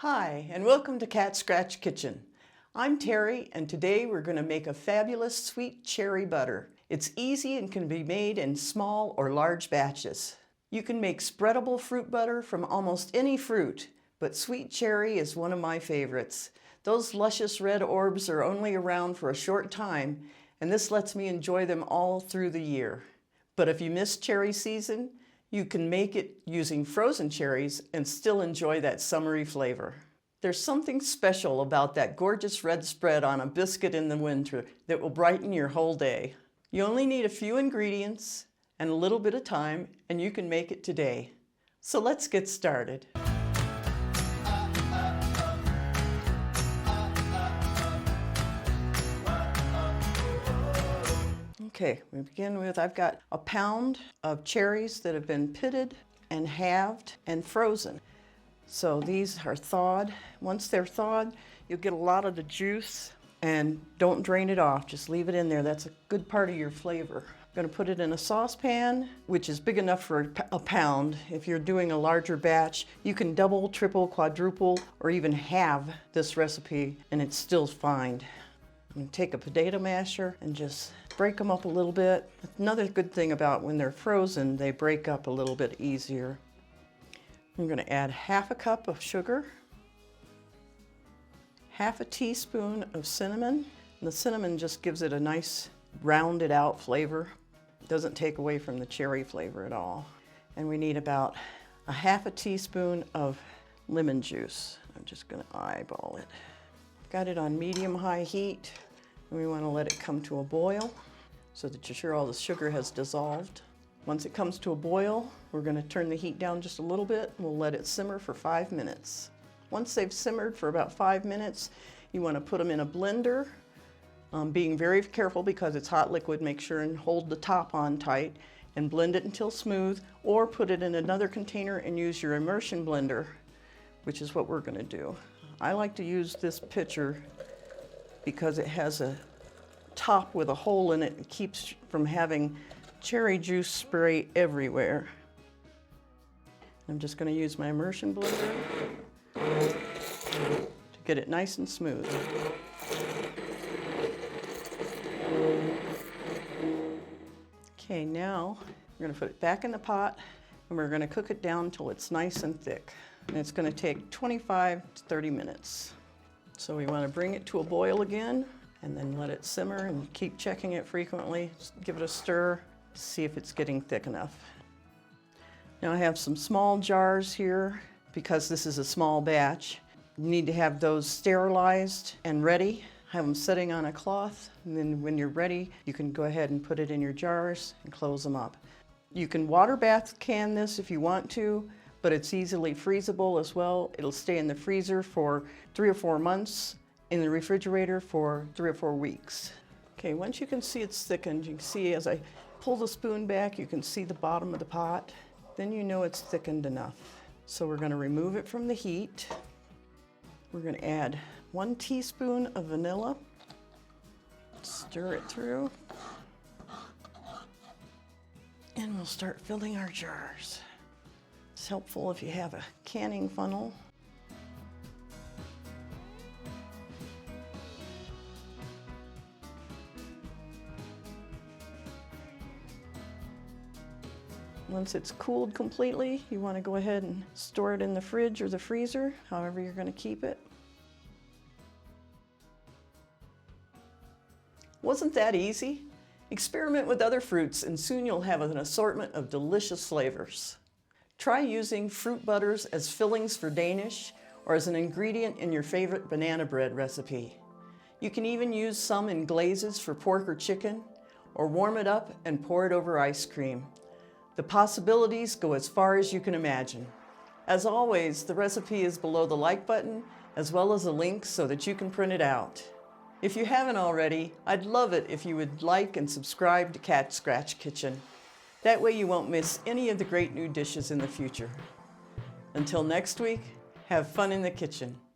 Hi, and welcome to Cat Scratch Kitchen. I'm Terry, and today we're going to make a fabulous sweet cherry butter. It's easy and can be made in small or large batches. You can make spreadable fruit butter from almost any fruit, but sweet cherry is one of my favorites. Those luscious red orbs are only around for a short time, and this lets me enjoy them all through the year. But if you miss cherry season, you can make it using frozen cherries and still enjoy that summery flavor. There's something special about that gorgeous red spread on a biscuit in the winter that will brighten your whole day. You only need a few ingredients and a little bit of time, and you can make it today. So let's get started. Okay, we begin with, I've got a pound of cherries that have been pitted and halved and frozen. So these are thawed. Once they're thawed, you'll get a lot of the juice, and don't drain it off, just leave it in there. That's a good part of your flavor. I'm gonna put it in a saucepan, which is big enough for a pound. If you're doing a larger batch, you can double, triple, quadruple, or even halve this recipe, and it's still fine. I'm gonna take a potato masher and just break them up a little bit. Another good thing about when they're frozen, they break up a little bit easier. I'm gonna add half a cup of sugar, half a teaspoon of cinnamon. And the cinnamon just gives it a nice rounded out flavor. It doesn't take away from the cherry flavor at all. And we need about a half a teaspoon of lemon juice. I'm just gonna eyeball it. Got it on medium-high heat, and we want to let it come to a boil so that you're sure all the sugar has dissolved. Once it comes to a boil, we're going to turn the heat down just a little bit, and we'll let it simmer for 5 minutes. Once they've simmered for about 5 minutes, you want to put them in a blender, being very careful because it's hot liquid. Make sure and hold the top on tight and blend it until smooth, or put it in another container and use your immersion blender, which is what we're going to do. I like to use this pitcher because it has a top with a hole in it. It keeps from having cherry juice spray everywhere. I'm just going to use my immersion blender to get it nice and smooth. Okay, now we're going to put it back in the pot, and we're going to cook it down until it's nice and thick. And it's going to take 25 to 30 minutes. So we want to bring it to a boil again, and then let it simmer and keep checking it frequently. Just give it a stir, see if it's getting thick enough. Now I have some small jars here because this is a small batch. You need to have those sterilized and ready. Have them sitting on a cloth, and then when you're ready, you can go ahead and put it in your jars and close them up. You can water bath can this if you want to, but it's easily freezable as well. It'll stay in the freezer for 3 or 4 months, in the refrigerator for 3 or 4 weeks. Okay, once you can see it's thickened, you can see as I pull the spoon back, you can see the bottom of the pot. Then you know it's thickened enough. So we're gonna remove it from the heat. We're gonna add 1 teaspoon of vanilla. Stir it through. And we'll start filling our jars. It's helpful if you have a canning funnel. Once it's cooled completely, you want to go ahead and store it in the fridge or the freezer, however you're going to keep it. Wasn't that easy? Experiment with other fruits, and soon you'll have an assortment of delicious flavors. Try using fruit butters as fillings for Danish or as an ingredient in your favorite banana bread recipe. You can even use some in glazes for pork or chicken, or warm it up and pour it over ice cream. The possibilities go as far as you can imagine. As always, the recipe is below the like button, as well as a link so that you can print it out. If you haven't already, I'd love it if you would like and subscribe to Cat Scratch Kitchen. That way you won't miss any of the great new dishes in the future. Until next week, have fun in the kitchen.